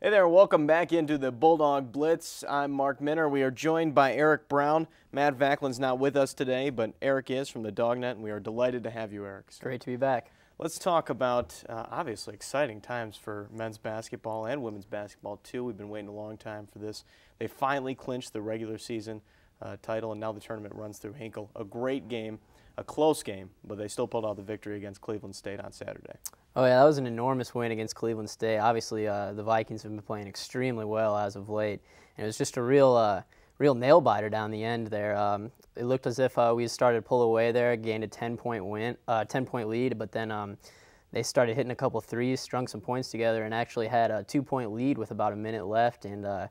Hey there, welcome back into the Bulldog Blitz. I'm Mark Minner. We are joined by Erick Brown. Matt Vacklin's not with us today, but Erick is from the Dawgnet, and we are delighted to have you, Erick. So great to be back. Let's talk about, obviously, exciting times for men's basketball and women's basketball, too. We've been waiting a long time for this. They finally clinched the regular season title, and now the tournament runs through Hinkle. A great game, a close game, but they still pulled out the victory against Cleveland State on Saturday. Oh yeah, that was an enormous win against Cleveland State. Obviously, the Vikings have been playing extremely well as of late, and it was just a real nail biter down the end there. It looked as if we started to pull away there, gained a 10-point lead, but then they started hitting a couple threes, strung some points together, and actually had a 2-point lead with about a minute left, and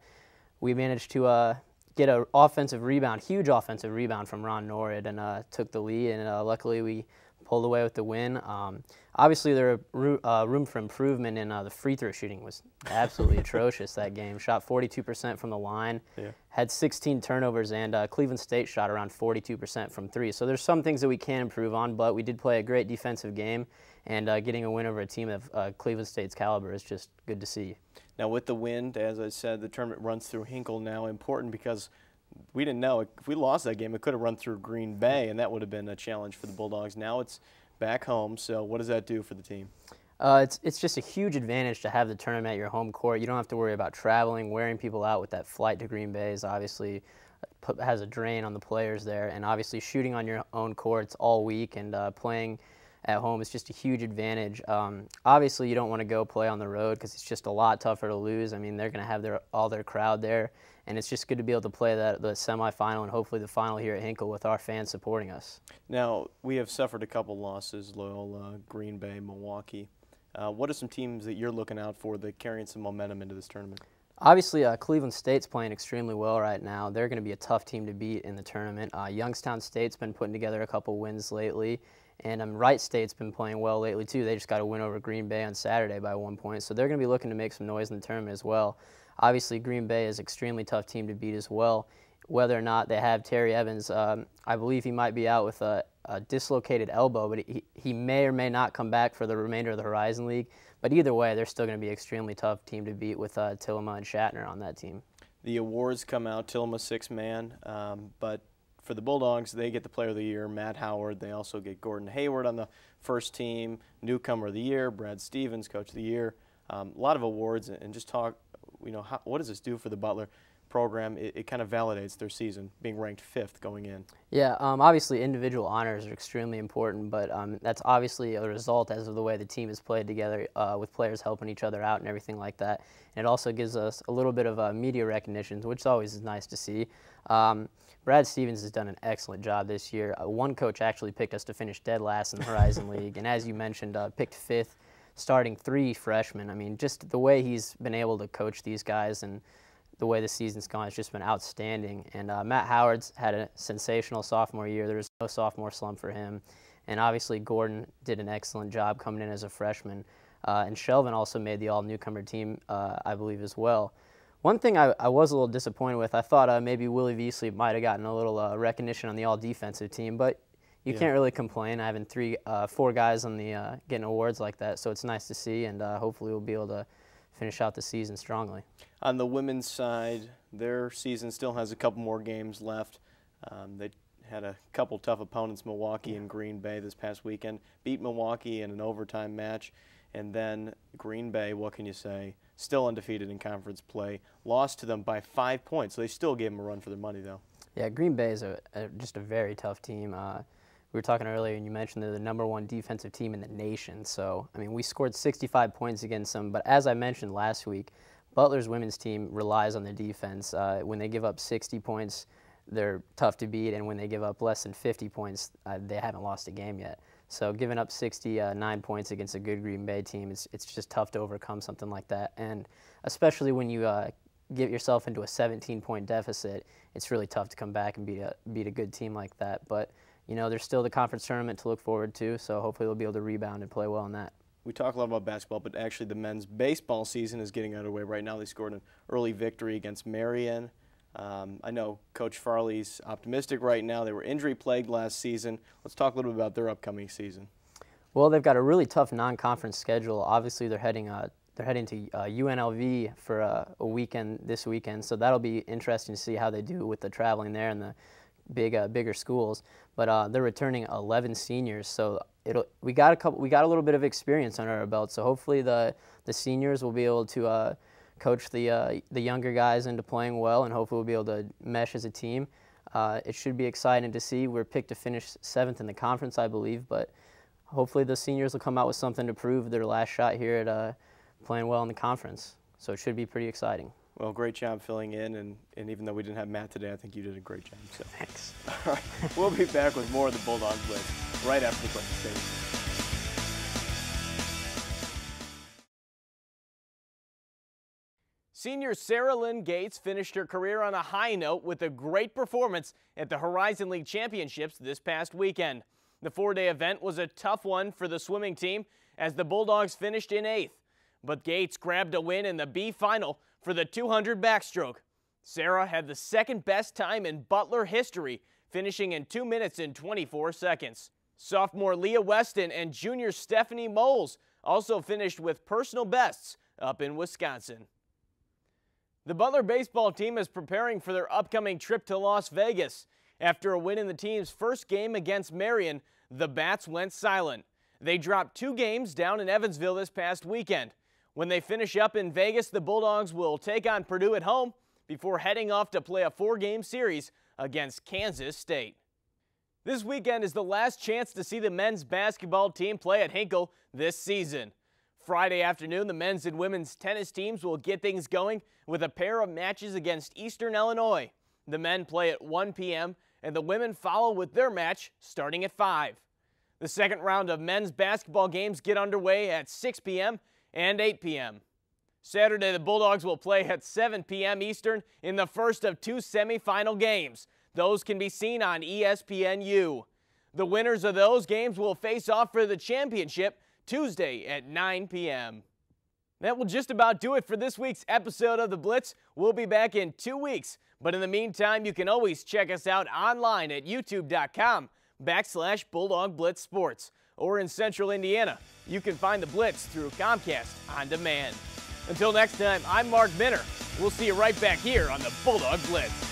we managed to get an offensive rebound, huge offensive rebound from Ron Norrid, and took the lead, and luckily we pulled away with the win. Obviously, there was room for improvement, and the free throw shooting was absolutely atrocious that game. Shot 42% from the line, had 16 turnovers, and Cleveland State shot around 42% from three. So there's some things that we can improve on, but we did play a great defensive game, and getting a win over a team of Cleveland State's caliber is just good to see. Now with the win, as I said, the tournament runs through Hinkle now, important because we didn't know. If we lost that game, it could have run through Green Bay, and that would have been a challenge for the Bulldogs. Now it's back home, so what does that do for the team? It's just a huge advantage to have the tournament at your home court. You don't have to worry about traveling, wearing people out with that flight to Green Bay is obviously has a drain on the players there, and obviously shooting on your own courts all week and playing at home is just a huge advantage. Obviously, you don't want to go play on the road because it's just a lot tougher to lose. I mean, they're going to have all their crowd there, and it's just good to be able to play the semifinal and hopefully the final here at Hinkle with our fans supporting us. Now, we have suffered a couple losses, Loyola, Green Bay, Milwaukee. What are some teams that you're looking out for that carrying some momentum into this tournament? Obviously, Cleveland State's playing extremely well right now. They're going to be a tough team to beat in the tournament. Youngstown State's been putting together a couple wins lately. And Wright State's been playing well lately, too. They just got a win over Green Bay on Saturday by 1 point. So they're going to be looking to make some noise in the tournament as well. Obviously, Green Bay is an extremely tough team to beat as well. Whether or not they have Terry Evans, I believe he might be out with a dislocated elbow, but he may or may not come back for the remainder of the Horizon League. But either way, they're still going to be an extremely tough team to beat with Tillema and Shatner on that team. The awards come out, Tillema 6-man, but for the Bulldogs, they get the Player of the Year, Matt Howard. They also get Gordon Hayward on the first team, Newcomer of the Year, Brad Stevens, Coach of the Year. A lot of awards, and just talk, what does this do for the Butler program? It kind of validates their season, being ranked 5th going in. Yeah, obviously individual honors are extremely important, but that's obviously a result as of the way the team has played together with players helping each other out and everything like that. And it also gives us a little bit of media recognition, which always is nice to see. Brad Stevens has done an excellent job this year. One coach actually picked us to finish dead last in the Horizon League, and as you mentioned, picked 5th, starting 3 freshmen. I mean, just the way he's been able to coach these guys and the way the season's gone has just been outstanding. And Matt Howard's had a sensational sophomore year. There's no sophomore slump for him. And obviously Gordon did an excellent job coming in as a freshman. And Shelvin also made the all-newcomer team, I believe, as well. One thing I was a little disappointed with, I thought maybe Willie Veasley might have gotten a little recognition on the all-defensive team, but you can't really complain having 4 guys on the getting awards like that. So it's nice to see, and hopefully we'll be able to finish out the season strongly. On the women's side, their season still has a couple more games left. They had a couple tough opponents, Milwaukee and Green Bay this past weekend. Beat Milwaukee in an overtime match. And then Green Bay, what can you say? Still undefeated in conference play. Lost to them by 5 points. So they still gave them a run for their money, though. Yeah, Green Bay is just a very tough team. We were talking earlier, and you mentioned they're the #1 defensive team in the nation. So, I mean, we scored 65 points against them. But as I mentioned last week, Butler's women's team relies on their defense. When they give up 60 points, they're tough to beat. And when they give up less than 50 points, they haven't lost a game yet. So giving up 69 points against a good Green Bay team, it's just tough to overcome something like that. And especially when you get yourself into a 17-point deficit, it's really tough to come back and beat a good team like that. But there's still the conference tournament to look forward to, so hopefully we'll be able to rebound and play well in that. We talk a lot about basketball, but actually the men's baseball season is getting underway right now. They scored an early victory against Marion. I know Coach Farley's optimistic right now. They were injury-plagued last season. Let's talk a little bit about their upcoming season. Well, they've got a really tough non-conference schedule. Obviously, they're they're heading to UNLV for a weekend this weekend, so that'll be interesting to see how they do with the traveling there and the bigger schools. But they're returning 11 seniors, so we got a little bit of experience under our belt. So hopefully the seniors will be able to coach the younger guys into playing well, and hopefully we'll be able to mesh as a team. It should be exciting to see. We're picked to finish 7th in the conference, I believe, but hopefully the seniors will come out with something to prove their last shot here at playing well in the conference. So it should be pretty exciting. Well, great job filling in, and even though we didn't have Matt today, I think you did a great job. So. Thanks. All right, we'll be back with more of the Bulldog Blitz right after the break. Stay tuned. Senior Sarah Lynn Gates finished her career on a high note with a great performance at the Horizon League Championships this past weekend. The 4-day event was a tough one for the swimming team as the Bulldogs finished in 8th, but Gates grabbed a win in the B final for the 200 backstroke. Sarah had the second best time in Butler history, finishing in 2 minutes and 24 seconds. Sophomore Leah Weston and junior Stephanie Moles also finished with personal bests up in Wisconsin. The Butler baseball team is preparing for their upcoming trip to Las Vegas. After a win in the team's first game against Marion, the Bats went silent. They dropped 2 games down in Evansville this past weekend. When they finish up in Vegas, the Bulldogs will take on Purdue at home before heading off to play a 4-game series against Kansas State. This weekend is the last chance to see the men's basketball team play at Hinkle this season. Friday afternoon, the men's and women's tennis teams will get things going with a pair of matches against Eastern Illinois. The men play at 1 p.m. and the women follow with their match starting at 5. The second round of men's basketball games get underway at 6 p.m. and 8 p.m. Saturday, the Bulldogs will play at 7 p.m. Eastern in the first of 2 semifinal games. Those can be seen on ESPNU. The winners of those games will face off for the championship Tuesday at 9 p.m. That will just about do it for this week's episode of The Blitz. We'll be back in 2 weeks, but in the meantime, you can always check us out online at youtube.com/Bulldog Blitz Sports. Or in Central Indiana, you can find The Blitz through Comcast On Demand. Until next time, I'm Mark Minner. We'll see you right back here on the Bulldog Blitz.